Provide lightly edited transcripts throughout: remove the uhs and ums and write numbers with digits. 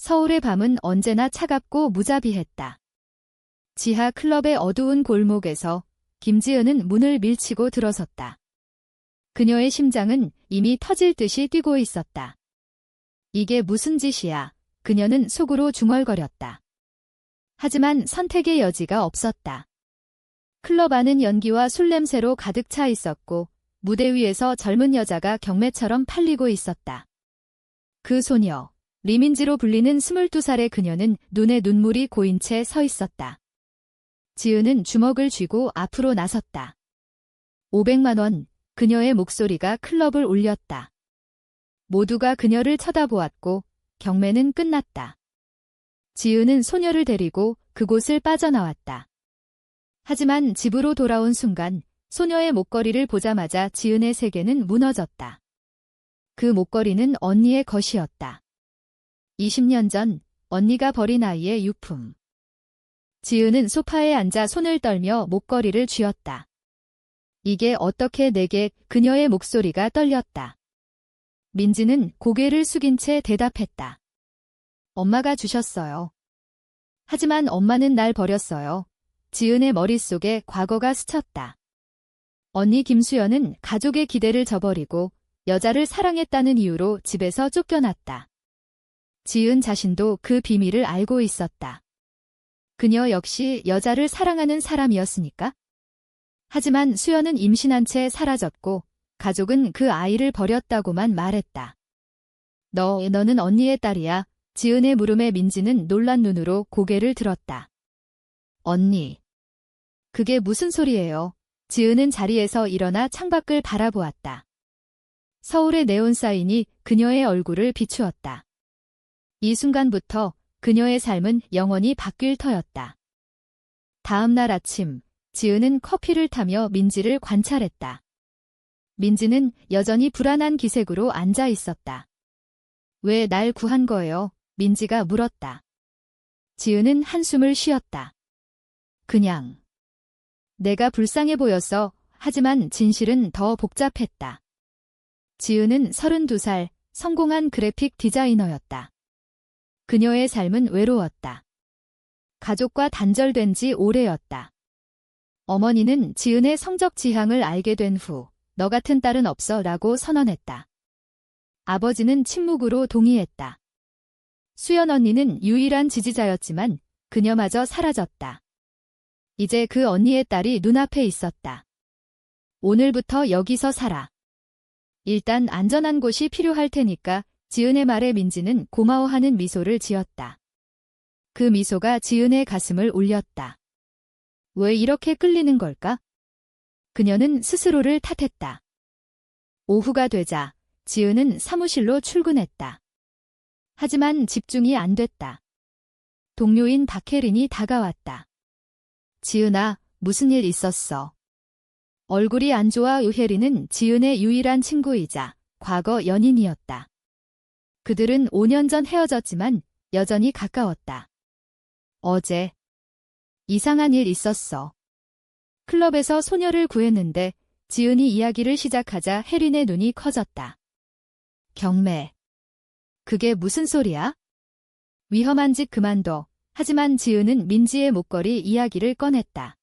서울의 밤은 언제나 차갑고 무자비했다. 지하 클럽의 어두운 골목에서 김지은은 문을 밀치고 들어섰다. 그녀의 심장은 이미 터질 듯이 뛰고 있었다. 이게 무슨 짓이야? 그녀는 속으로 중얼거렸다. 하지만 선택의 여지가 없었다. 클럽 안은 연기와 술 냄새로 가득 차 있었고 무대 위에서 젊은 여자가 경매처럼 팔리고 있었다. 그 소녀, 리민지로 불리는 22살의 그녀는 눈에 눈물이 고인 채 서 있었다. 지은은 주먹을 쥐고 앞으로 나섰다. 500만 원, 그녀의 목소리가 클럽을 울렸다. 모두가 그녀를 쳐다보았고 경매는 끝났다. 지은은 소녀를 데리고 그곳을 빠져나왔다. 하지만 집으로 돌아온 순간 소녀의 목걸이를 보자마자 지은의 세계는 무너졌다. 그 목걸이는 언니의 것이었다. 20년 전 언니가 버린 아이의 유품. 지은은 소파에 앉아 손을 떨며 목걸이를 쥐었다. 이게 어떻게 내게? 그녀의 목소리가 떨렸다. 민지는 고개를 숙인 채 대답했다. 엄마가 주셨어요. 하지만 엄마는 날 버렸어요. 지은의 머릿속에 과거가 스쳤다. 언니 김수연은 가족의 기대를 저버리고 여자를 사랑했다는 이유로 집에서 쫓겨났다. 지은 자신도 그 비밀을 알고 있었다. 그녀 역시 여자를 사랑하는 사람이었으니까? 하지만 수연은 임신한 채 사라졌고 가족은 그 아이를 버렸다고만 말했다. 너는 언니의 딸이야. 지은의 물음에 민지는 놀란 눈으로 고개를 들었다. 언니. 그게 무슨 소리예요? 지은은 자리에서 일어나 창밖을 바라보았다. 서울의 네온 사인이 그녀의 얼굴을 비추었다. 이 순간부터 그녀의 삶은 영원히 바뀔 터였다. 다음 날 아침, 지은은 커피를 타며 민지를 관찰했다. 민지는 여전히 불안한 기색으로 앉아 있었다. 왜 날 구한 거예요? 민지가 물었다. 지은은 한숨을 쉬었다. 그냥. 내가 불쌍해 보였어. 하지만 진실은 더 복잡했다. 지은은 32살, 성공한 그래픽 디자이너였다. 그녀의 삶은 외로웠다. 가족과 단절된 지 오래였다. 어머니는 지은의 성적 지향을 알게 된 후 너 같은 딸은 없어 라고 선언했다. 아버지는 침묵으로 동의했다. 수연 언니는 유일한 지지자였지만 그녀마저 사라졌다. 이제 그 언니의 딸이 눈앞에 있었다. 오늘부터 여기서 살아. 일단 안전한 곳이 필요할 테니까. 지은의 말에 민지는 고마워하는 미소를 지었다. 그 미소가 지은의 가슴을 울렸다. 왜 이렇게 끌리는 걸까? 그녀는 스스로를 탓했다. 오후가 되자 지은은 사무실로 출근했다. 하지만 집중이 안 됐다. 동료인 박혜린이 다가왔다. 지은아, 무슨 일 있었어? 얼굴이 안 좋아. 혜린은 지은의 유일한 친구이자 과거 연인이었다. 그들은 5년 전 헤어졌지만 여전히 가까웠다. 어제 이상한 일 있었어. 클럽에서 소녀를 구했는데 지은이 이야기를 시작하자 혜린의 눈이 커졌다. 경매. 그게 무슨 소리야? 위험한 짓 그만둬. 하지만 지은은 민지의 목걸이 이야기를 꺼냈다.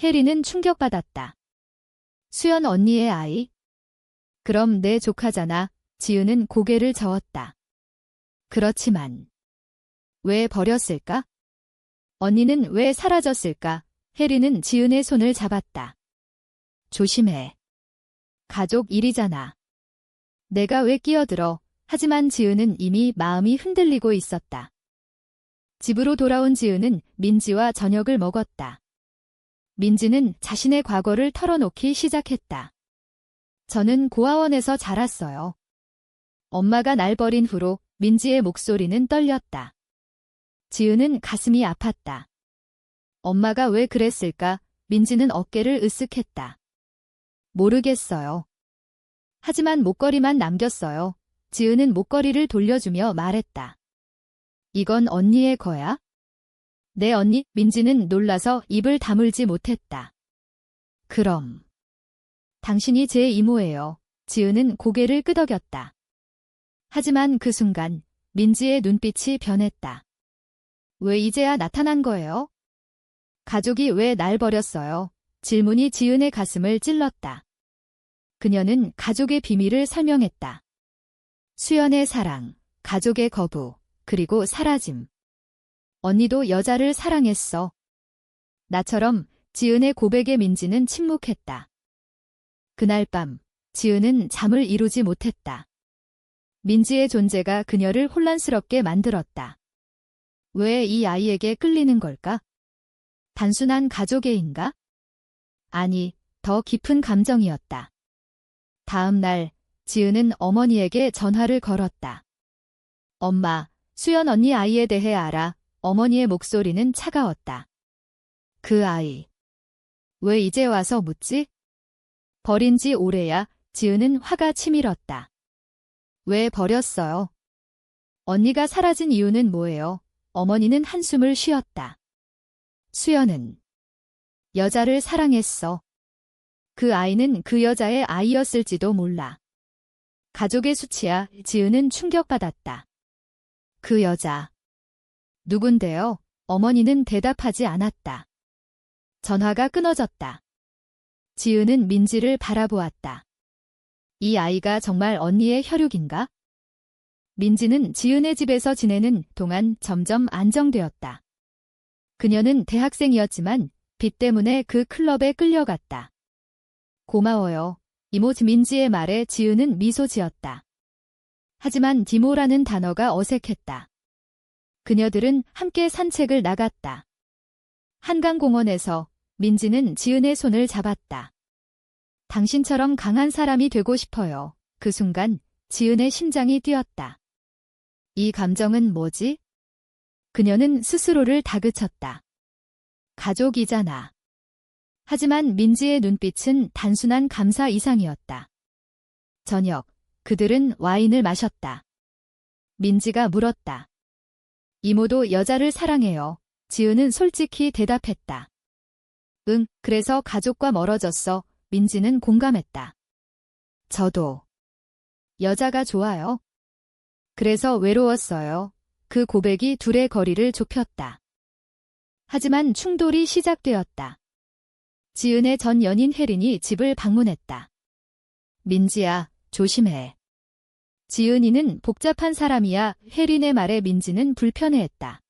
혜린은 충격받았다. 수연 언니의 아이? 그럼 내 조카잖아. 지은은 고개를 저었다. 그렇지만 왜 버렸을까? 언니는 왜 사라졌을까? 혜린은 지은의 손을 잡았다. 조심해. 가족 일이잖아. 내가 왜 끼어들어? 하지만 지은은 이미 마음이 흔들리고 있었다. 집으로 돌아온 지은은 민지와 저녁을 먹었다. 민지는 자신의 과거를 털어놓기 시작했다. 저는 고아원에서 자랐어요. 엄마가 날 버린 후로 민지의 목소리는 떨렸다. 지은은 가슴이 아팠다. 엄마가 왜 그랬을까? 민지는 어깨를 으쓱했다. 모르겠어요. 하지만 목걸이만 남겼어요. 지은은 목걸이를 돌려주며 말했다. 이건 언니의 거야? 내 언니? 민지는 놀라서 입을 다물지 못했다. 그럼 당신이 제 이모예요. 지은은 고개를 끄덕였다. 하지만 그 순간 민지의 눈빛이 변했다. 왜 이제야 나타난 거예요? 가족이 왜 날 버렸어요? 질문이 지은의 가슴을 찔렀다. 그녀는 가족의 비밀을 설명했다. 수연의 사랑, 가족의 거부, 그리고 사라짐. 언니도 여자를 사랑했어. 나처럼 지은의 고백에 민지는 침묵했다. 그날 밤, 지은은 잠을 이루지 못했다. 민지의 존재가 그녀를 혼란스럽게 만들었다. 왜 이 아이에게 끌리는 걸까? 단순한 가족애인가? 아니, 더 깊은 감정이었다. 다음 날, 지은은 어머니에게 전화를 걸었다. 엄마, 수연 언니 아이에 대해 알아. 어머니의 목소리는 차가웠다. 그 아이. 왜 이제 와서 묻지? 버린 지 오래야. 지은은 화가 치밀었다. 왜 버렸어요? 언니가 사라진 이유는 뭐예요? 어머니는 한숨을 쉬었다. 수연은 여자를 사랑했어. 그 아이는 그 여자의 아이였을지도 몰라. 가족의 수치야. 지은은 충격받았다. 그 여자. 누군데요? 어머니는 대답하지 않았다. 전화가 끊어졌다. 지은은 민지를 바라보았다. 이 아이가 정말 언니의 혈육인가? 민지는 지은의 집에서 지내는 동안 점점 안정되었다. 그녀는 대학생이었지만 빚 때문에 그 클럽에 끌려갔다. 고마워요. 이모 민지의 말에 지은은 미소 지었다. 하지만 디모라는 단어가 어색했다. 그녀들은 함께 산책을 나갔다. 한강공원에서 민지는 지은의 손을 잡았다. 당신처럼 강한 사람이 되고 싶어요. 그 순간 지은의 심장이 뛰었다. 이 감정은 뭐지? 그녀는 스스로를 다그쳤다. 가족이잖아. 하지만 민지의 눈빛은 단순한 감사 이상이었다. 저녁, 그들은 와인을 마셨다. 민지가 물었다. 이모도 여자를 사랑해요. 지은은 솔직히 대답했다. 응, 그래서 가족과 멀어졌어. 민지는 공감했다. 저도. 여자가 좋아요. 그래서 외로웠어요. 그 고백이 둘의 거리를 좁혔다. 하지만 충돌이 시작되었다. 지은의 전 연인 혜린이 집을 방문했다. 민지야, 조심해. 지은이는 복잡한 사람이야. 혜린의 말에 민지는 불편해했다.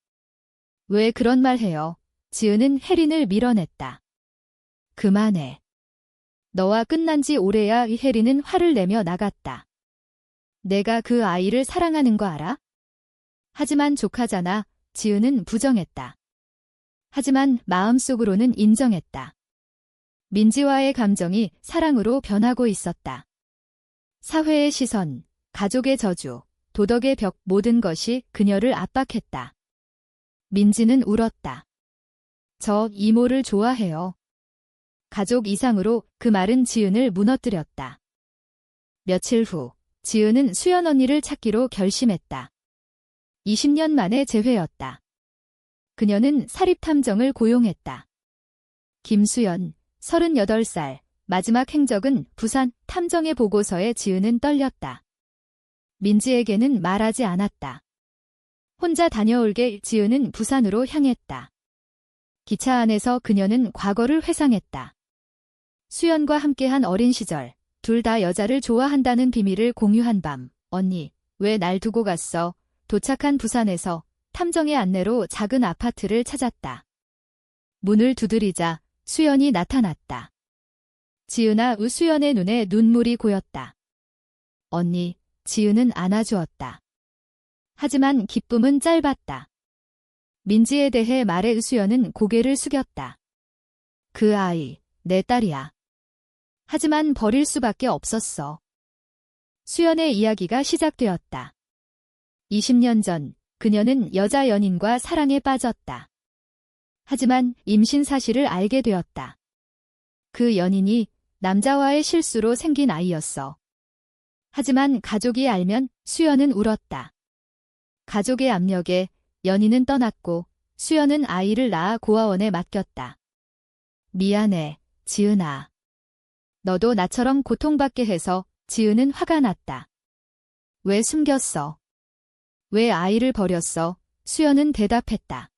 왜 그런 말 해요? 지은은 혜린을 밀어냈다. 그만해. 너와 끝난 지 오래야. 혜린은 화를 내며 나갔다. 내가 그 아이를 사랑하는 거 알아? 하지만 조카잖아. 지은은 부정했다. 하지만 마음속으로는 인정했다. 민지와의 감정이 사랑으로 변하고 있었다. 사회의 시선, 가족의 저주, 도덕의 벽 모든 것이 그녀를 압박했다. 민지는 울었다. 저 이모를 좋아해요. 가족 이상으로 그 말은 지은을 무너뜨렸다. 며칠 후, 지은은 수연 언니를 찾기로 결심했다. 20년 만의 재회였다. 그녀는 사립탐정을 고용했다. 김수연, 38살, 마지막 행적은 부산 탐정의 보고서에 지은은 떨렸다. 민지에게는 말하지 않았다. 혼자 다녀올게. 지은은 부산으로 향했다. 기차 안에서 그녀는 과거를 회상했다. 수연과 함께한 어린 시절, 둘 다 여자를 좋아한다는 비밀을 공유한 밤. 언니, 왜 날 두고 갔어? 도착한 부산에서 탐정의 안내로 작은 아파트를 찾았다. 문을 두드리자 수연이 나타났다. 지은아. 수연의 눈에 눈물이 고였다. 언니, 지은은 안아주었다. 하지만 기쁨은 짧았다. 민지에 대해 말해. 수연은 고개를 숙였다. 그 아이, 내 딸이야. 하지만 버릴 수밖에 없었어. 수연의 이야기가 시작되었다. 20년 전, 그녀는 여자 연인과 사랑에 빠졌다. 하지만 임신 사실을 알게 되었다. 그 연인이 남자와의 실수로 생긴 아이였어. 하지만 가족이 알면 수연은 울었다. 가족의 압력에 연인은 떠났고 수연은 아이를 낳아 고아원에 맡겼다. 미안해, 지은아. 너도 나처럼 고통받게 해서. 지은은 화가 났다. 왜 숨겼어? 왜 아이를 버렸어? 수연은 대답했다.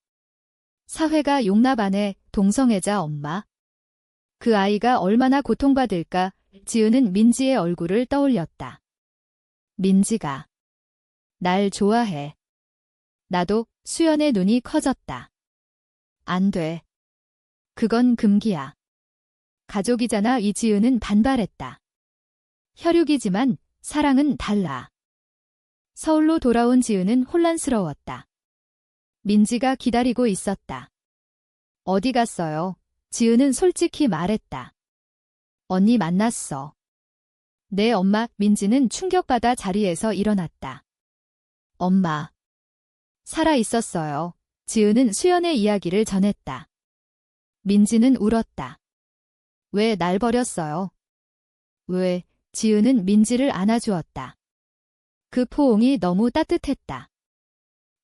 사회가 용납 안 해, 동성애자 엄마. 그 아이가 얼마나 고통받을까? 지은은 민지의 얼굴을 떠올렸다. 민지가 날 좋아해. 나도. 수연의 눈이 커졌다. 안 돼. 그건 금기야. 가족이잖아. 이지은은 반발했다. 혈육이지만 사랑은 달라. 서울로 돌아온 지은은 혼란스러웠다. 민지가 기다리고 있었다. 어디 갔어요? 지은은 솔직히 말했다. 언니 만났어. 내 엄마. 민지는 충격받아 자리에서 일어났다. 엄마. 살아 있었어요. 지은은 수연의 이야기를 전했다. 민지는 울었다. 왜 날 버렸어요? 왜? 지은은 민지를 안아주었다. 그 포옹이 너무 따뜻했다.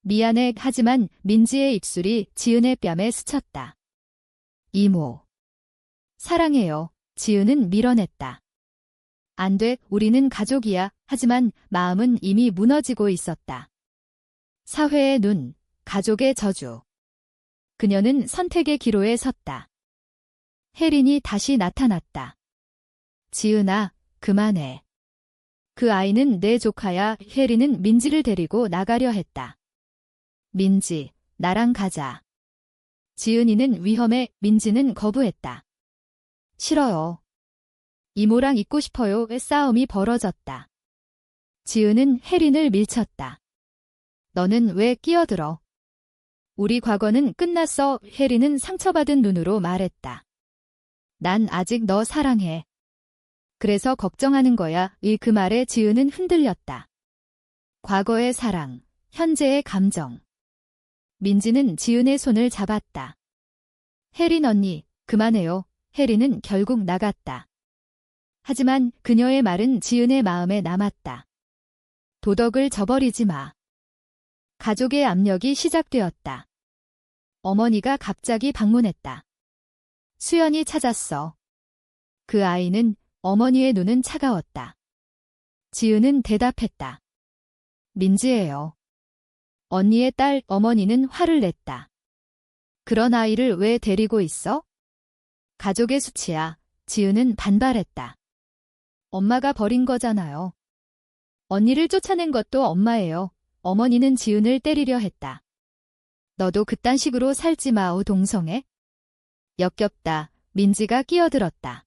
미안해. 하지만 민지의 입술이 지은의 뺨에 스쳤다. 이모. 사랑해요. 지은은 밀어냈다. 안 돼. 우리는 가족이야. 하지만 마음은 이미 무너지고 있었다. 사회의 눈, 가족의 저주. 그녀는 선택의 기로에 섰다. 혜린이 다시 나타났다. 지은아, 그만해. 그 아이는 내 조카야. 혜린은 민지를 데리고 나가려 했다. 민지, 나랑 가자. 지은이는 위험해. 민지는 거부했다. 싫어요. 이모랑 있고 싶어요. 싸움이 벌어졌다. 지은은 혜린을 밀쳤다. 너는 왜 끼어들어? 우리 과거는 끝났어. 혜린은 상처받은 눈으로 말했다. 난 아직 너 사랑해. 그래서 걱정하는 거야. 그 말에 지은은 흔들렸다. 과거의 사랑, 현재의 감정. 민지는 지은의 손을 잡았다. 혜린 언니, 그만해요. 혜린은 결국 나갔다. 하지만 그녀의 말은 지은의 마음에 남았다. 도덕을 저버리지 마. 가족의 압력이 시작되었다. 어머니가 갑자기 방문했다. 수연이 찾았어. 그 아이는 어머니의 눈은 차가웠다. 지은은 대답했다. 민지예요. 언니의 딸. 어머니는 화를 냈다. 그런 아이를 왜 데리고 있어? 가족의 수치야. 지은은 반발했다. 엄마가 버린 거잖아요. 언니를 쫓아낸 것도 엄마예요. 어머니는 지은을 때리려 했다. 너도 그딴 식으로 살지 마오. 동성애? 역겹다. 민지가 끼어들었다.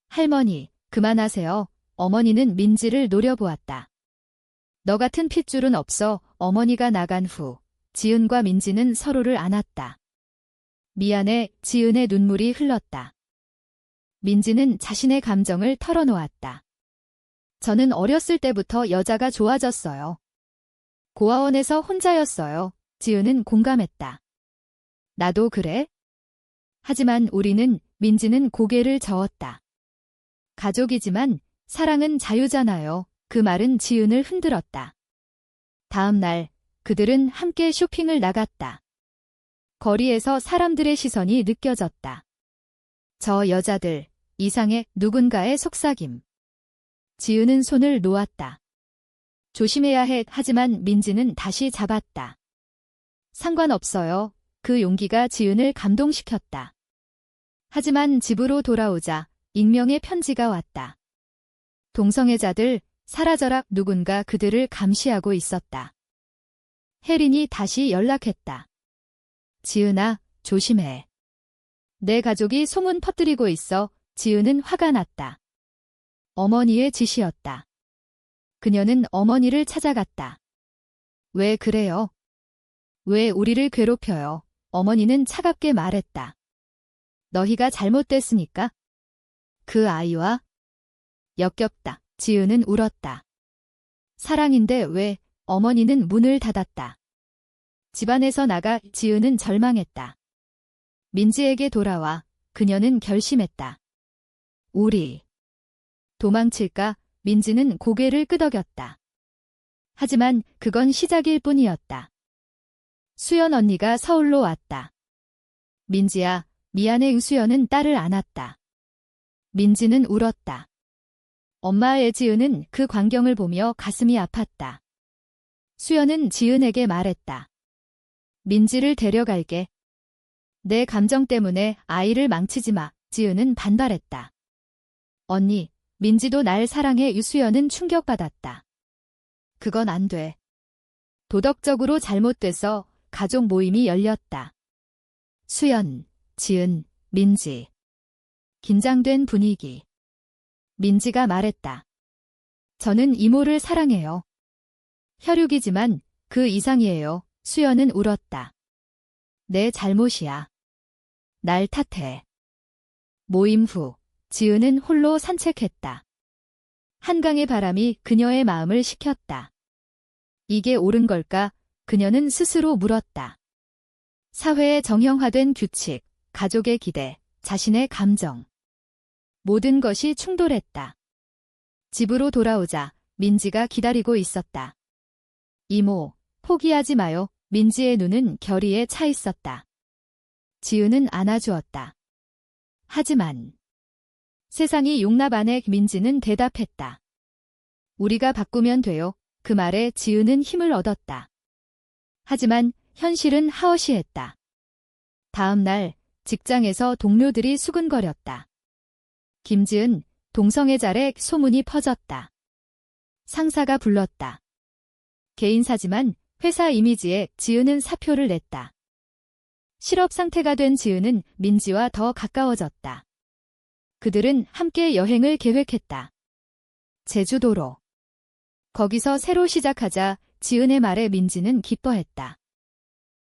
할머니, 그만하세요. 어머니는 민지를 노려보았다. 너 같은 핏줄은 없어. 어머니가 나간 후 지은과 민지는 서로를 안았다. 미안해. 지은의 눈물이 흘렀다. 민지는 자신의 감정을 털어놓았다. 저는 어렸을 때부터 여자가 좋아졌어요. 고아원에서 혼자였어요. 지은은 공감했다. 나도 그래? 하지만 우리는. 민지는 고개를 저었다. 가족이지만 사랑은 자유잖아요. 그 말은 지은을 흔들었다. 다음 날 그들은 함께 쇼핑을 나갔다. 거리에서 사람들의 시선이 느껴졌다. 저 여자들, 이상해. 누군가의 속삭임. 지은은 손을 놓았다. 조심해야 해. 하지만 민지는 다시 잡았다. 상관없어요. 그 용기가 지은을 감동시켰다. 하지만 집으로 돌아오자 익명의 편지가 왔다. 동성애자들, 사라져라. 누군가 그들을 감시하고 있었다. 혜린이 다시 연락했다. 지은아, 조심해. 내 가족이 소문 퍼뜨리고 있어. 지은은 화가 났다. 어머니의 짓이었다. 그녀는 어머니를 찾아갔다. 왜 그래요? 왜 우리를 괴롭혀요? 어머니는 차갑게 말했다. 너희가 잘못됐으니까? 그 아이와? 역겹다. 지은은 울었다. 사랑인데 왜? 어머니는 문을 닫았다. 집안에서 나가. 지은은 절망했다. 민지에게 돌아와. 그녀는 결심했다. 우리 도망칠까? 민지는 고개를 끄덕였다. 하지만 그건 시작일 뿐이었다. 수연 언니가 서울로 왔다. 민지야, 미안해. 수연은 딸을 안았다. 민지는 울었다. 엄마의. 지은은 그 광경을 보며 가슴이 아팠다. 수연은 지은에게 말했다. 민지를 데려갈게. 내 감정 때문에 아이를 망치지 마. 지은은 반발했다. 언니, 민지도 날 사랑해. 수연은 충격받았다. 그건 안 돼. 도덕적으로 잘못돼서 가족 모임이 열렸다. 수연, 지은, 민지. 긴장된 분위기. 민지가 말했다. 저는 이모를 사랑해요. 혈육이지만 그 이상이에요. 수연은 울었다. 내 잘못이야. 날 탓해. 모임 후, 지은은 홀로 산책했다. 한강의 바람이 그녀의 마음을 식혔다. 이게 옳은 걸까? 그녀는 스스로 물었다. 사회의 정형화된 규칙, 가족의 기대, 자신의 감정. 모든 것이 충돌했다. 집으로 돌아오자 민지가 기다리고 있었다. 이모, 포기하지 마요. 민지의 눈은 결의에 차 있었다. 지은은 안아주었다. 하지만 세상이 용납 안 해. 민지는 대답했다. 우리가 바꾸면 돼요. 그 말에 지은은 힘을 얻었다. 하지만 현실은 하어시했다. 다음 날 직장에서 동료들이 수근거렸다. 김지은, 동성애자래. 소문이 퍼졌다. 상사가 불렀다. 개인사지만 회사 이미지에 지은은 사표를 냈다. 실업 상태가 된 지은은 민지와 더 가까워졌다. 그들은 함께 여행을 계획했다. 제주도로. 거기서 새로 시작하자 지은의 말에 민지는 기뻐했다.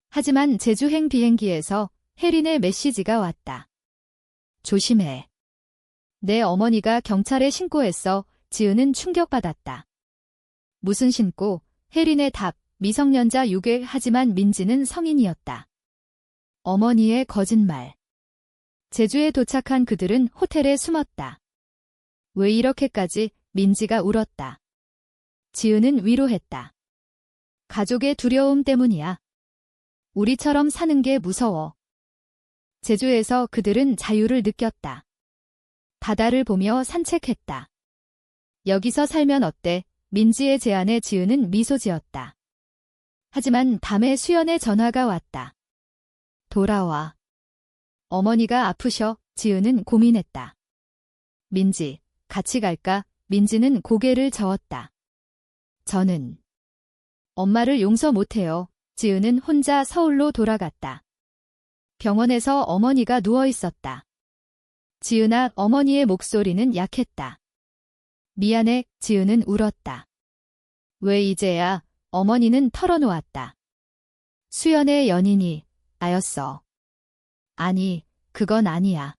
하지만 제주행 비행기에서 혜린의 메시지가 왔다. 조심해. 내 어머니가 경찰에 신고했어. 지은은 충격받았다. 무슨 신고? 혜린의 답, 미성년자 유괴. 하지만 민지는 성인이었다. 어머니의 거짓말. 제주에 도착한 그들은 호텔에 숨었다. 왜 이렇게까지? 민지가 울었다. 지은은 위로했다. 가족의 두려움 때문이야. 우리처럼 사는 게 무서워. 제주에서 그들은 자유를 느꼈다. 바다를 보며 산책했다. 여기서 살면 어때? 민지의 제안에 지은은 미소 지었다. 하지만 밤에 수연의 전화가 왔다. 돌아와. 어머니가 아프셔. 지은은 고민했다. 민지, 같이 갈까? 민지는 고개를 저었다. 저는 엄마를 용서 못해요. 지은은 혼자 서울로 돌아갔다. 병원에서 어머니가 누워 있었다. 지은아, 어머니의 목소리는 약했다. 미안해. 지은은 울었다. 왜 이제야? 어머니는 털어놓았다. 수연의 연인이 나였어. 아니, 그건 아니야.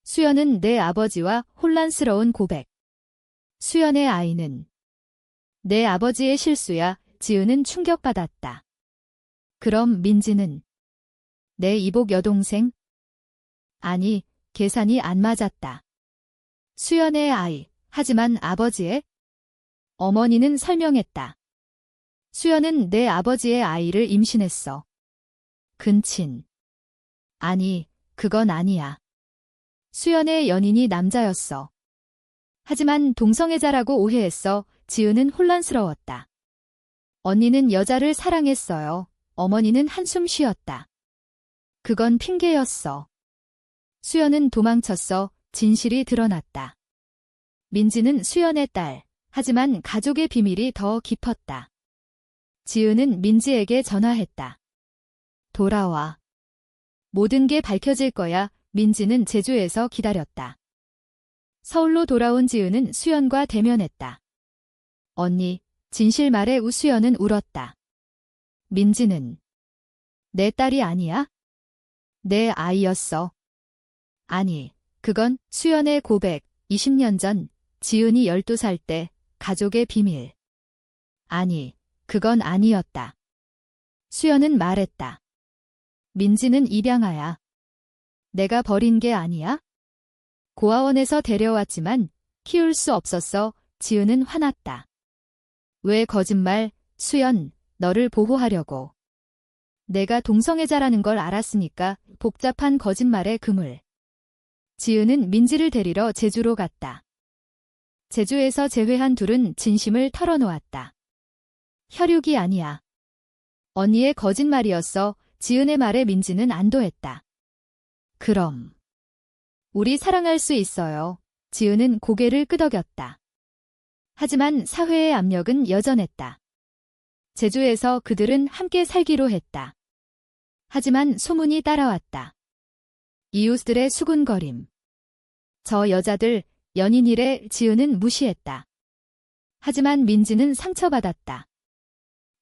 수연은 내 아버지와 혼란스러운 고백. 수연의 아이는 내 아버지의 실수야. 지은은 충격받았다. 그럼 민지는 내 이복 여동생? 아니, 계산이 안 맞았다. 수연의 아이, 하지만 아버지의? 어머니는 설명했다. 수연은 내 아버지의 아이를 임신했어. 근친. 아니, 그건 아니야. 수연의 연인이 남자였어. 하지만 동성애자라고 오해했어. 지은은 혼란스러웠다. 언니는 여자를 사랑했어요. 어머니는 한숨 쉬었다. 그건 핑계였어. 수연은 도망쳤어. 진실이 드러났다. 민지는 수연의 딸, 하지만 가족의 비밀이 더 깊었다. 지은은 민지에게 전화했다. 돌아와. 모든 게 밝혀질 거야. 민지는 제주에서 기다렸다. 서울로 돌아온 지은은 수연과 대면했다. 언니, 진실 말해. 수연은 울었다. 민지는 내 딸이 아니야? 내 아이였어. 아니, 그건 수연의 고백. 20년 전 지은이 12살 때 가족의 비밀. 아니, 그건 아니었다. 수연은 말했다. 민지는 입양아야. 내가 버린 게 아니야? 고아원에서 데려왔지만 키울 수 없었어. 지은은 화났다. 왜 거짓말? 수연, 너를 보호하려고. 내가 동성애자라는 걸 알았으니까. 복잡한 거짓말의 그물. 지은은 민지를 데리러 제주로 갔다. 제주에서 재회한 둘은 진심을 털어놓았다. 혈육이 아니야. 언니의 거짓말이었어. 지은의 말에 민지는 안도했다. 그럼 우리 사랑할 수 있어요. 지은은 고개를 끄덕였다. 하지만 사회의 압력은 여전했다. 제주에서 그들은 함께 살기로 했다. 하지만 소문이 따라왔다. 이웃들의 수군거림. 저 여자들 연인이래. 지은은 무시했다. 하지만 민지는 상처받았다.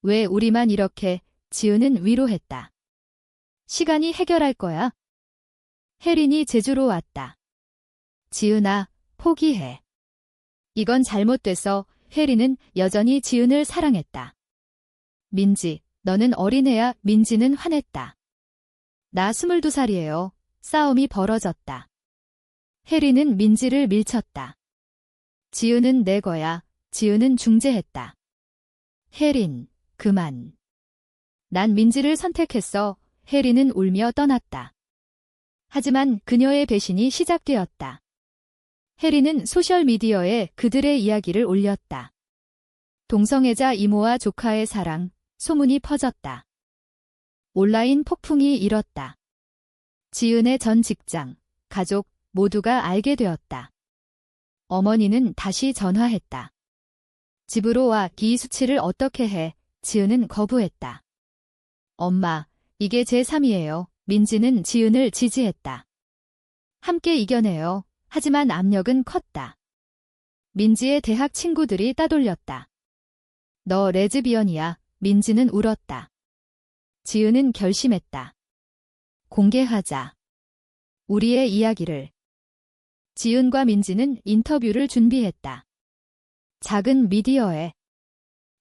왜 우리만 이렇게? 지은은 위로했다. 시간이 해결할 거야. 혜린이 제주로 왔다. 지은아, 포기해. 이건 잘못됐어. 혜린은 여전히 지은을 사랑했다. 민지, 너는 어린애야. 민지는 화냈다. 나 22살이에요. 싸움이 벌어졌다. 혜린은 민지를 밀쳤다. 지은은 내 거야. 지은은 중재했다. 혜린, 그만. 난 민지를 선택했어. 혜린은 울며 떠났다. 하지만 그녀의 배신이 시작되었다. 혜린은 소셜미디어에 그들의 이야기를 올렸다. 동성애자 이모와 조카의 사랑, 소문이 퍼졌다. 온라인 폭풍이 일었다. 지은의 전 직장, 가족 모두가 알게 되었다. 어머니는 다시 전화했다. 집으로 와. 이 수치를 어떻게 해? 지은은 거부했다. 엄마, 이게 제 3이에요. 민지는 지은을 지지했다. 함께 이겨내요. 하지만 압력은 컸다. 민지의 대학 친구들이 따돌렸다. 너 레즈비언이야. 민지는 울었다. 지은은 결심했다. 공개하자. 우리의 이야기를. 지은과 민지는 인터뷰를 준비했다. 작은 미디어에.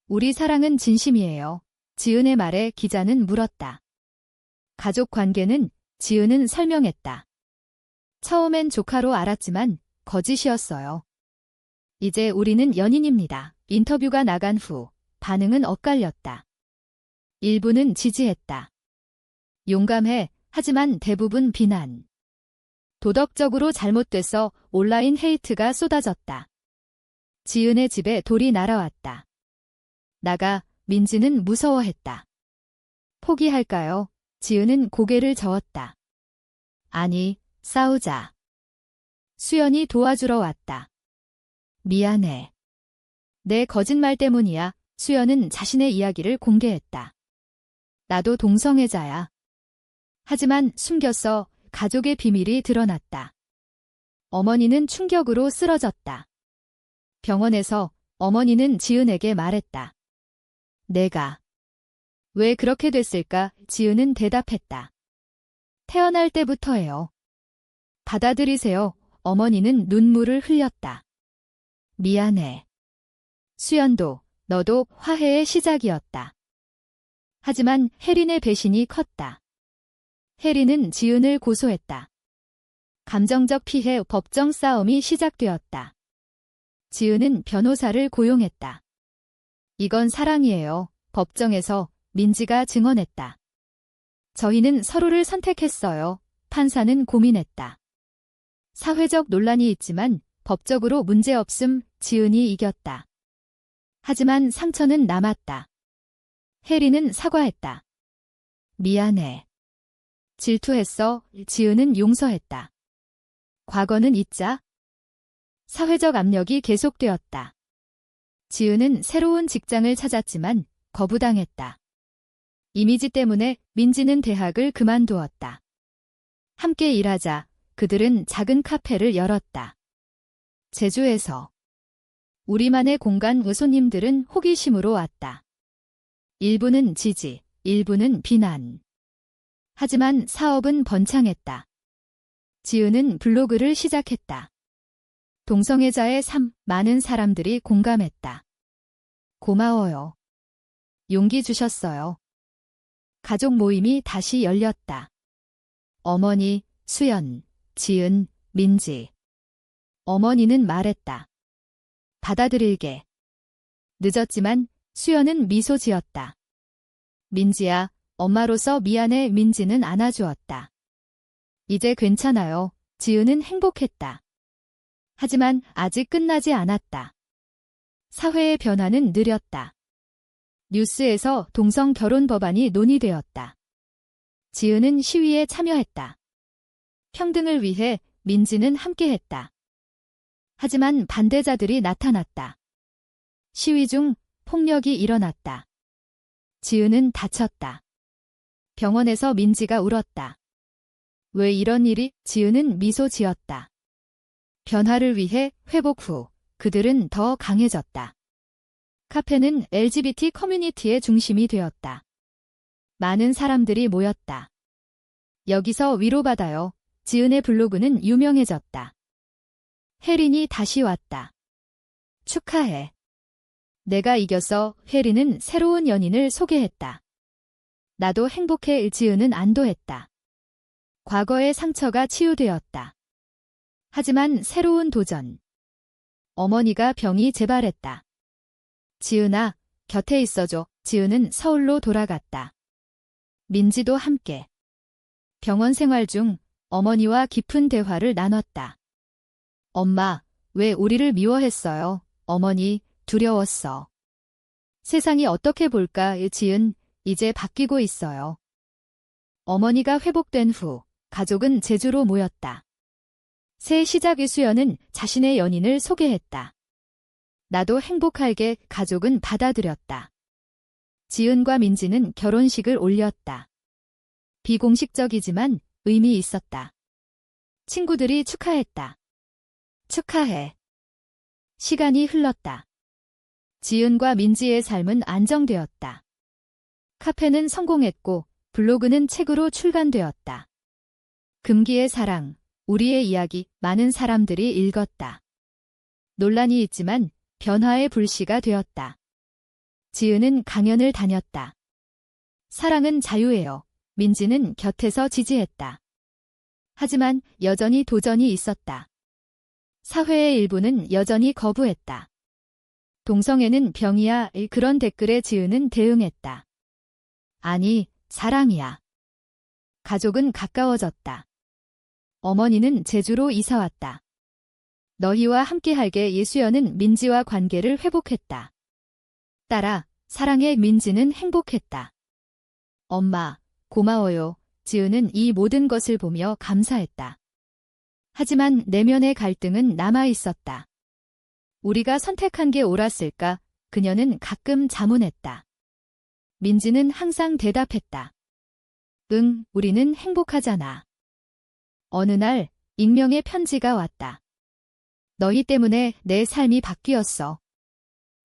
우리 사랑은 진심이에요. 지은의 말에 기자는 물었다. 가족 관계는? 지은은 설명했다. 처음엔 조카로 알았지만 거짓이었어요. 이제 우리는 연인입니다. 인터뷰가 나간 후 반응은 엇갈렸다. 일부는 지지했다. 용감해. 하지만 대부분 비난. 도덕적으로 잘못돼서 온라인 헤이트가 쏟아졌다. 지은의 집에 돌이 날아왔다. 나가. 민지는 무서워했다. 포기할까요? 지은은 고개를 저었다. 아니, 싸우자. 수연이 도와주러 왔다. 미안해. 내 거짓말 때문이야. 수연은 자신의 이야기를 공개했다. 나도 동성애자야. 하지만 숨겼어. 가족의 비밀이 드러났다. 어머니는 충격으로 쓰러졌다. 병원에서 어머니는 지은에게 말했다. 내가. 왜 그렇게 됐을까? 지은은 대답했다. 태어날 때부터예요. 받아들이세요. 어머니는 눈물을 흘렸다. 미안해. 수연도, 너도 화해의 시작이었다. 하지만 혜린의 배신이 컸다. 혜린은 지은을 고소했다. 감정적 피해 법정 싸움이 시작되었다. 지은은 변호사를 고용했다. 이건 사랑이에요. 법정에서 민지가 증언했다. 저희는 서로를 선택했어요. 판사는 고민했다. 사회적 논란이 있지만 법적으로 문제없음. 지은이 이겼다. 하지만 상처는 남았다. 혜린은 사과했다. 미안해. 질투했어. 지은은 용서했다. 과거는 잊자. 사회적 압력이 계속되었다. 지은은 새로운 직장을 찾았지만 거부당했다. 이미지 때문에 민지는 대학을 그만두었다. 함께 일하자. 그들은 작은 카페를 열었다. 제주에서. 우리만의 공간. 손님들은 호기심으로 왔다. 일부는 지지, 일부는 비난. 하지만 사업은 번창했다. 지은은 블로그를 시작했다. 동성애자의 삶. 많은 사람들이 공감했다. 고마워요. 용기 주셨어요. 가족 모임이 다시 열렸다. 어머니, 수연, 지은, 민지. 어머니는 말했다. 받아들일게. 늦었지만 수연은 미소 지었다. 민지야, 엄마로서 미안해. 민지는 안아주었다. 이제 괜찮아요. 지은은 행복했다. 하지만 아직 끝나지 않았다. 사회의 변화는 느렸다. 뉴스에서 동성 결혼 법안이 논의되었다. 지은은 시위에 참여했다. 평등을 위해 민지는 함께했다. 하지만 반대자들이 나타났다. 시위 중 폭력이 일어났다. 지은은 다쳤다. 병원에서 민지가 울었다. 왜 이런 일이? 지은은 미소 지었다. 변화를 위해 회복 후 그들은 더 강해졌다. 카페는 LGBT 커뮤니티의 중심이 되었다. 많은 사람들이 모였다. 여기서 위로받아요. 지은의 블로그는 유명해졌다. 혜린이 다시 왔다. 축하해. 내가 이겼어. 혜린은 새로운 연인을 소개했다. 나도 행복해. 지은은 안도했다. 과거의 상처가 치유되었다. 하지만 새로운 도전. 어머니가 병이 재발했다. 지은아, 곁에 있어줘. 지은은 서울로 돌아갔다. 민지도 함께. 병원 생활 중 어머니와 깊은 대화를 나눴다. 엄마, 왜 우리를 미워했어요? 어머니, 두려웠어. 세상이 어떻게 볼까? 지은, 이제 바뀌고 있어요. 어머니가 회복된 후 가족은 제주로 모였다. 새 시작의 수연은 자신의 연인을 소개했다. 나도 행복할게. 가족은 받아들였다. 지은과 민지는 결혼식을 올렸다. 비공식적이지만 의미 있었다. 친구들이 축하했다. 축하해. 시간이 흘렀다. 지은과 민지의 삶은 안정되었다. 카페는 성공했고 블로그는 책으로 출간되었다. 금기의 사랑, 우리의 이야기, 많은 사람들이 읽었다. 논란이 있지만 변화의 불씨가 되었다. 지은은 강연을 다녔다. 사랑은 자유예요. 민지는 곁에서 지지했다. 하지만 여전히 도전이 있었다. 사회의 일부는 여전히 거부했다. 동성애는 병이야. 그런 댓글에 지은은 대응했다. 아니, 사랑이야. 가족은 가까워졌다. 어머니는 제주로 이사왔다. 너희와 함께할게. 예수연은 민지와 관계를 회복했다. 딸아, 사랑해. 민지는 행복했다. 엄마, 고마워요. 지은은 이 모든 것을 보며 감사했다. 하지만 내면의 갈등은 남아 있었다. 우리가 선택한 게 옳았을까? 그녀는 가끔 자문했다. 민지는 항상 대답했다. 응, 우리는 행복하잖아. 어느 날 익명의 편지가 왔다. 너희 때문에 내 삶이 바뀌었어.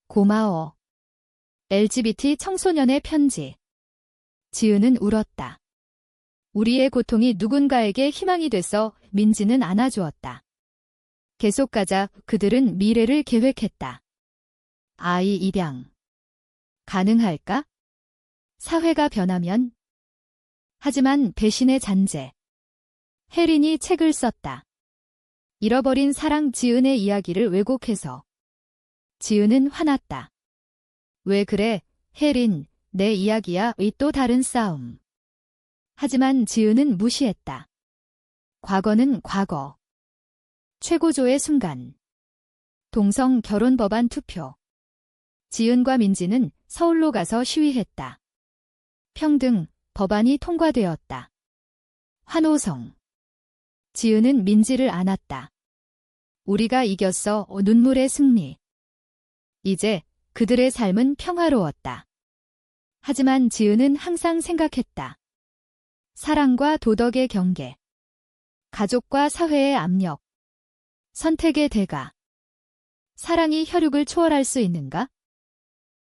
고마워. LGBT 청소년의 편지. 지은은 울었다. 우리의 고통이 누군가에게 희망이 돼서 민지는 안아주었다. 계속 가자. 그들은 미래를 계획했다. 아이 입양. 가능할까? 사회가 변하면? 하지만 배신의 잔재. 혜린이 책을 썼다. 잃어버린 사랑. 지은의 이야기를 왜곡해서. 지은은 화났다. 왜 그래? 혜린, 내 이야기야. 이 또 다른 싸움. 하지만 지은은 무시했다. 과거는 과거. 최고조의 순간. 동성 결혼 법안 투표. 지은과 민지는 서울로 가서 시위했다. 평등 법안이 통과되었다. 환호성. 지은은 민지를 안았다. 우리가 이겼어. 눈물의 승리. 이제 그들의 삶은 평화로웠다. 하지만 지은은 항상 생각했다. 사랑과 도덕의 경계. 가족과 사회의 압력. 선택의 대가. 사랑이 혈육을 초월할 수 있는가?